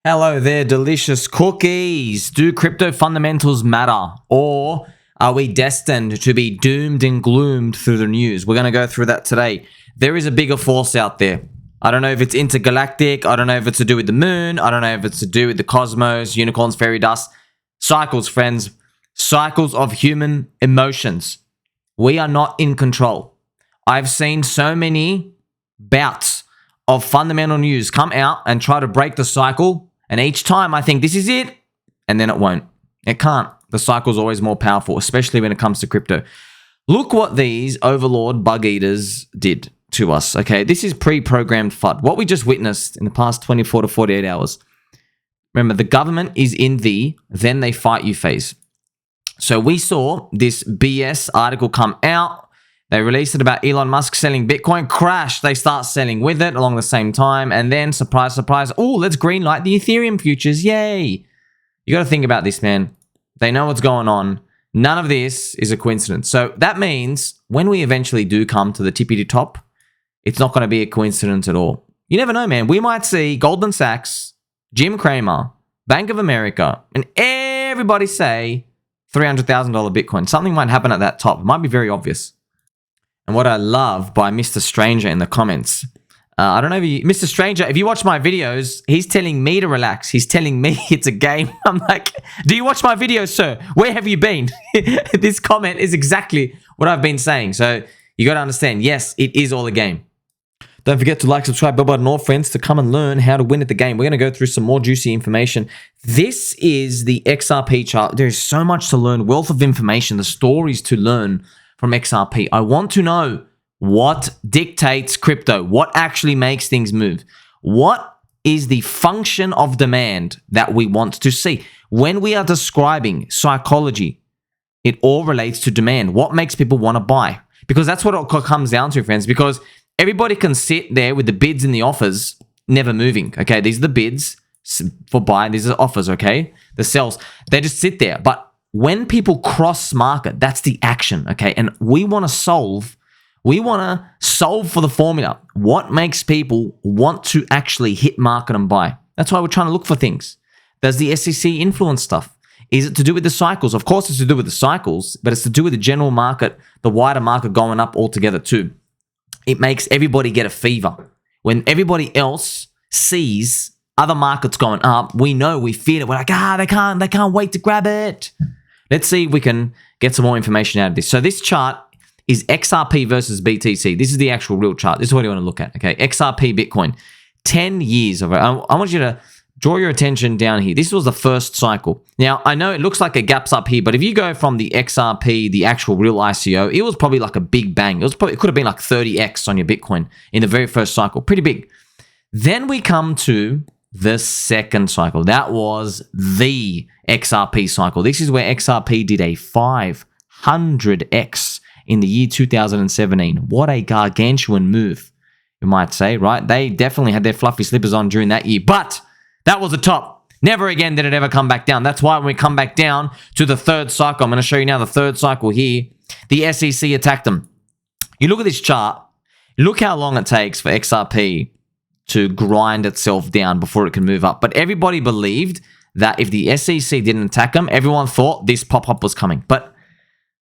Hello there, delicious cookies. Do crypto fundamentals matter, or are we destined to be doomed and gloomed through the news? We're going to go through that today. There is a bigger force out there. I don't know if it's intergalactic. I don't know if it's to do with the moon. I don't know if it's to do with the cosmos, unicorns, fairy dust. Cycles, friends. Cycles of human emotions. We are not in control. I've seen so many bouts of fundamental news come out and try to break the cycle. And each time I think this is it, and then it won't. It can't. The cycle's always more powerful, especially when it comes to crypto. Look what these overlord bug eaters did to us, okay? This is pre-programmed FUD. What we just witnessed in the past 24 to 48 hours. Remember, the government is in the then they fight you phase. So we saw this BS article come out. They released it about Elon Musk selling Bitcoin. Crash. They start selling with it along the same time. And then, surprise, surprise, oh, let's greenlight the Ethereum futures. Yay. You got to think about this, man. They know what's going on. None of this is a coincidence. So that means when we eventually do come to the tippity top, it's not going to be a coincidence at all. You never know, man. We might see Goldman Sachs, Jim Cramer, Bank of America, and everybody say $300,000 Bitcoin. Something might happen at that top. It might be very obvious. And what I love by Mr. Stranger in the comments, I don't know if you, Mr. Stranger, if you watch my videos, he's telling me to relax. He's telling me it's a game. I'm like, do you watch my videos, sir? Where have you been? This comment is exactly what I've been saying. So you got to understand, yes, it is all a game. Don't forget to like, subscribe, bell button, all friends to come and learn how to win at the game. We're going to go through some more juicy information. This is the XRP chart. There's so much to learn, wealth of information, the stories to learn from XRP. I want to know what dictates crypto, what actually makes things move. What is the function of demand that we want to see? When we are describing psychology, it all relates to demand. What makes people want to buy? Because that's what it comes down to, friends, because everybody can sit there with the bids and the offers never moving. Okay, these are the bids for buying, these are offers, okay? The sells, they just sit there. But when people cross market, that's the action, okay? And we want to solve for the formula. What makes people want to actually hit market and buy? That's why we're trying to look for things. Does the SEC influence stuff? Is it to do with the cycles? Of course it's to do with the cycles, but it's to do with the general market, the wider market going up altogether too. It makes everybody get a fever. When everybody else sees other markets going up, we know, we feel it. We're like, they can't wait to grab it. Let's see if we can get some more information out of this. So this chart is XRP versus BTC. This is the actual real chart. This is what you want to look at, okay? XRP Bitcoin, 10 years of it. I want you to draw your attention down here. This was the first cycle. Now, I know it looks like it gaps up here, but if you go from the XRP, the actual real ICO, it was probably like a big bang. It could have been like 30x on your Bitcoin in the very first cycle. Pretty big. Then we come to the second cycle. That was the XRP cycle. This is where XRP did a 500x in the year 2017. What a gargantuan move, you might say, right? They definitely had their fluffy slippers on during that year, but that was the top. Never again did it ever come back down. That's why when we come back down to the third cycle, I'm going to show you now the third cycle here, the SEC attacked them. You look at this chart, look how long it takes for XRP to grind itself down before it can move up. But everybody believed that if the SEC didn't attack them, everyone thought this pop-up was coming. But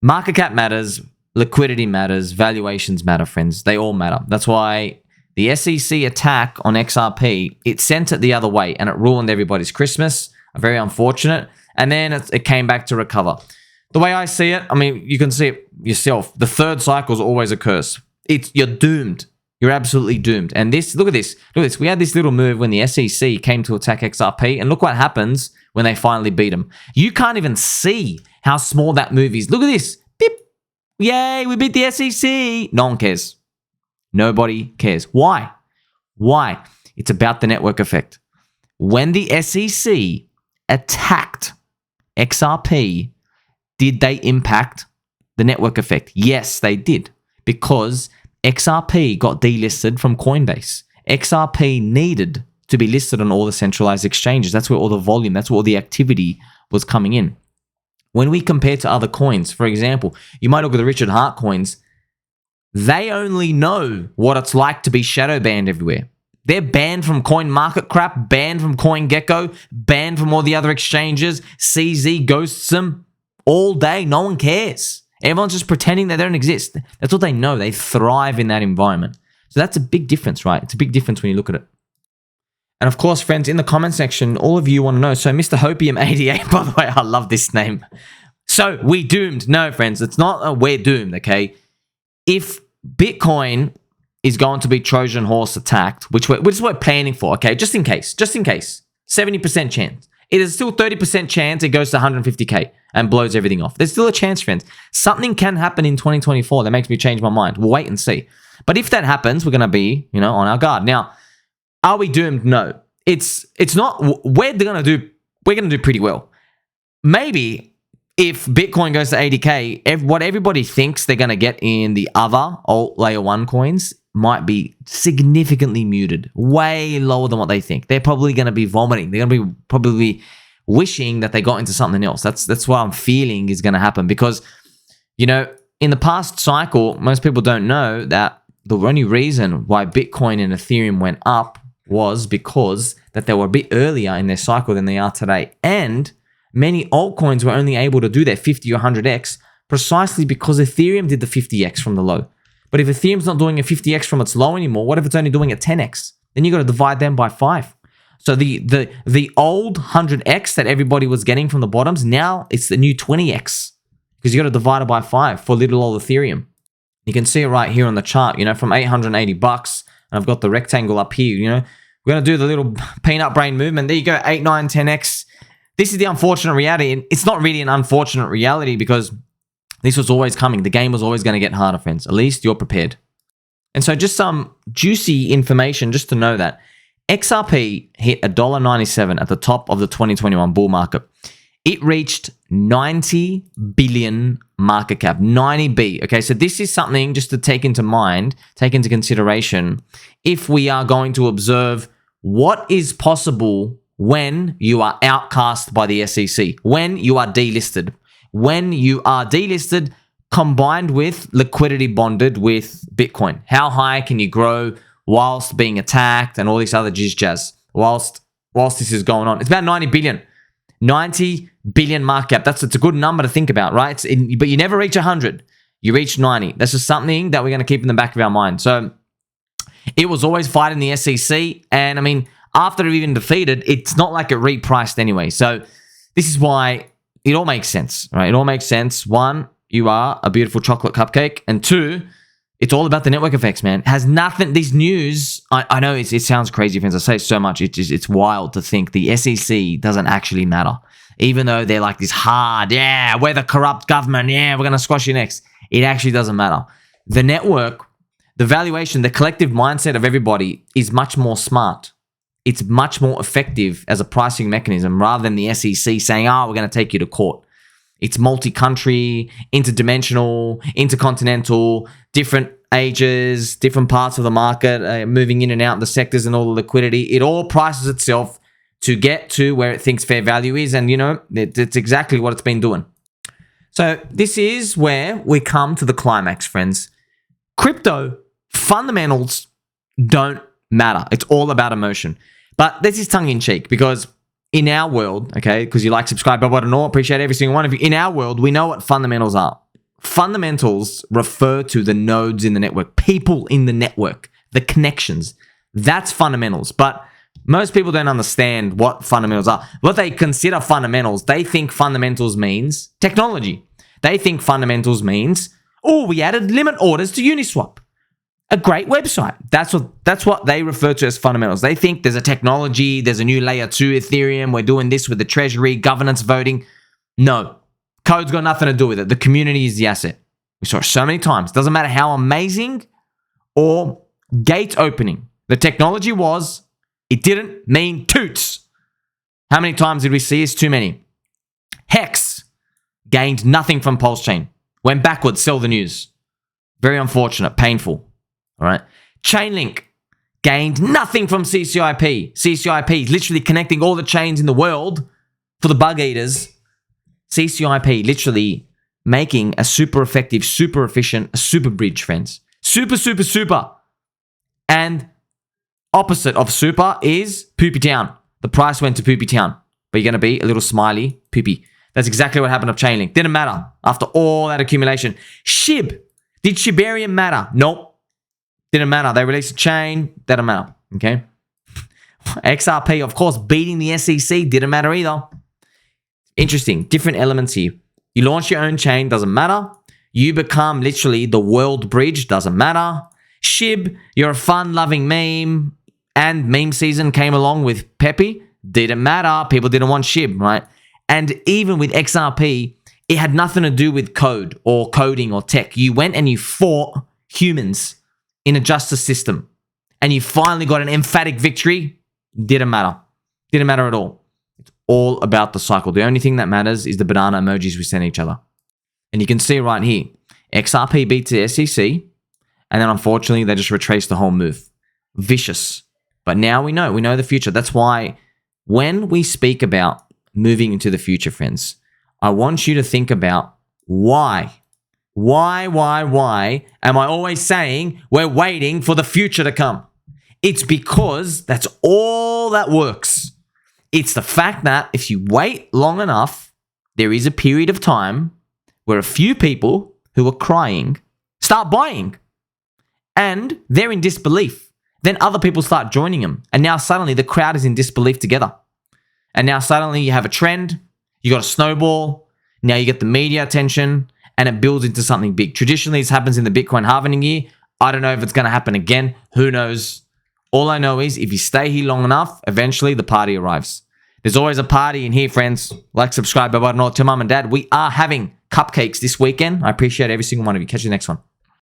market cap matters, liquidity matters, valuations matter, friends. They all matter. That's why the SEC attack on XRP, it sent it the other way and it ruined everybody's Christmas. Very unfortunate. And then it came back to recover. The way I see it, I mean, you can see it yourself. The third cycle is always a curse. You're doomed. You're absolutely doomed. And this, look at this. Look at this. We had this little move when the SEC came to attack XRP. And look what happens when they finally beat them. You can't even see how small that move is. Look at this. Beep. Yay, we beat the SEC. No one cares. Nobody cares. Why? Why? It's about the network effect. When the SEC attacked XRP, did they impact the network effect? Yes, they did. Because XRP got delisted from Coinbase. XRP needed to be listed on all the centralized exchanges. That's where all the volume, that's where all the activity was coming in. When we compare to other coins, for example, you might look at the Richard Hart coins. They only know what it's like to be shadow banned everywhere. They're banned from CoinMarketCap, banned from CoinGecko, banned from all the other exchanges. CZ ghosts them all day. No one cares. Everyone's just pretending that they don't exist. That's what they know. They thrive in that environment. So that's a big difference, right? It's a big difference when you look at it. And of course, friends, in the comment section, all of you want to know. So Mr. Hopium88, by the way, I love this name. So we doomed. No, friends, it's not a we're doomed, okay? If Bitcoin is going to be Trojan horse attacked, which is what we're planning for, okay? Just in case, 70% chance. It is still 30% chance it goes to 150K and blows everything off. There's still a chance, friends. Something can happen in 2024 that makes me change my mind. We'll wait and see. But if that happens, we're going to be, on our guard. Now, are we doomed? No. It's not. We're going to do pretty well. Maybe if Bitcoin goes to 80K, what everybody thinks they're going to get in the other alt layer 1 coins might be significantly muted, way lower than what they think. They're probably going to be vomiting. They're going to be probably wishing that they got into something else. That's what I'm feeling is going to happen because, in the past cycle, most people don't know that the only reason why Bitcoin and Ethereum went up was because that they were a bit earlier in their cycle than they are today. And many altcoins were only able to do their 50 or 100x precisely because Ethereum did the 50x from the low. But if Ethereum's not doing a 50x from its low anymore, what if it's only doing a 10x? Then you got to divide them by 5. So the old 100x that everybody was getting from the bottoms, now it's the new 20x because you got to divide it by 5 for little old Ethereum. You can see it right here on the chart, from $880, and I've got the rectangle up here, We're going to do the little peanut brain movement. There you go, 8, 9, 10x. This is the unfortunate reality, and it's not really an unfortunate reality because this was always coming. The game was always going to get harder, friends. At least you're prepared. And so just some juicy information just to know that XRP hit $1.97 at the top of the 2021 bull market. It reached 90 billion market cap, 90B. Okay, so this is something just to take into consideration if we are going to observe what is possible when you are outcast by the SEC, when you are delisted. When you are delisted, combined with liquidity bonded with Bitcoin. How high can you grow whilst being attacked and all this other jizz whilst this is going on? It's about 90 billion. 90 billion market cap. It's a good number to think about, right? But you never reach 100. You reach 90. That's just something that we're going to keep in the back of our mind. So it was always fighting the SEC. And I mean, after it even defeated, it's not like it repriced anyway. So this is why it all makes sense, right? It all makes sense. 1, you are a beautiful chocolate cupcake. And 2, it's all about the network effects, man. It has nothing, this news, I know it sounds crazy, friends. I say it so much. It's wild to think the SEC doesn't actually matter. Even though they're like this hard, we're the corrupt government. We're going to squash you next. It actually doesn't matter. The network, the valuation, the collective mindset of everybody is much more smart. It's much more effective as a pricing mechanism rather than the SEC saying, we're going to take you to court. It's multi-country, interdimensional, intercontinental, different ages, different parts of the market, moving in and out the sectors and all the liquidity. It all prices itself to get to where it thinks fair value is. And, it's exactly what it's been doing. So this is where we come to the climax, friends. Crypto fundamentals don't matter. It's all about emotion. But this is tongue-in-cheek because in our world, okay, because you like, subscribe, blah, blah, blah, appreciate every single one of you. In our world, we know what fundamentals are. Fundamentals refer to the nodes in the network, people in the network, the connections. That's fundamentals. But most people don't understand what fundamentals are. What they consider fundamentals, they think fundamentals means technology. They think fundamentals means, we added limit orders to Uniswap. A great website. That's what they refer to as fundamentals. They think there's a technology, there's a new layer 2 Ethereum, we're doing this with the treasury, governance voting. No. Code's got nothing to do with it. The community is the asset. We saw it so many times. Doesn't matter how amazing or gate opening the technology was, it didn't mean toots. How many times did we see? It's too many. Hex gained nothing from Pulse Chain. Went backwards, sell the news. Very unfortunate, painful. All right. ChainLink gained nothing from CCIP. CCIP is literally connecting all the chains in the world for the bug eaters. CCIP literally making a super effective, super efficient, super bridge, friends. Super. And Opposite of super is poopy town. The price went to poopy town. But you're going to be a little smiley poopy. That's exactly what happened to ChainLink. Didn't matter after all that accumulation. SHIB. Did Shibarium matter? Nope. Didn't matter. They released a chain. Didn't matter. Okay. XRP, of course, beating the SEC. Didn't matter either. Interesting. Different elements here. You launch your own chain. Doesn't matter. You become literally the world bridge. Doesn't matter. SHIB, you're a fun-loving meme. And meme season came along with Pepe. Didn't matter. People didn't want SHIB, right? And even with XRP, it had nothing to do with code or coding or tech. You went and you fought humans in a justice system. And you finally got an emphatic victory. Didn't matter. Didn't matter at all. It's all about the cycle. The only thing that matters is the banana emojis we send each other. And you can see right here, XRP beats the SEC. And then unfortunately, they just retraced the whole move. Vicious. But now we know the future. That's why when we speak about moving into the future, friends, I want you to think about why am I always saying we're waiting for the future to come? It's because that's all that works. It's the fact that if you wait long enough, there is a period of time where a few people who are crying start buying. And they're in disbelief. Then other people start joining them. And now suddenly the crowd is in disbelief together. And now suddenly you have a trend. You got a snowball. Now you get the media attention. And it builds into something big. Traditionally, this happens in the Bitcoin halving year. I don't know if it's going to happen again. Who knows? All I know is if you stay here long enough, eventually the party arrives. There's always a party in here, friends. Like, subscribe, bye-bye, to mum and dad. We are having cupcakes this weekend. I appreciate every single one of you. Catch you next one.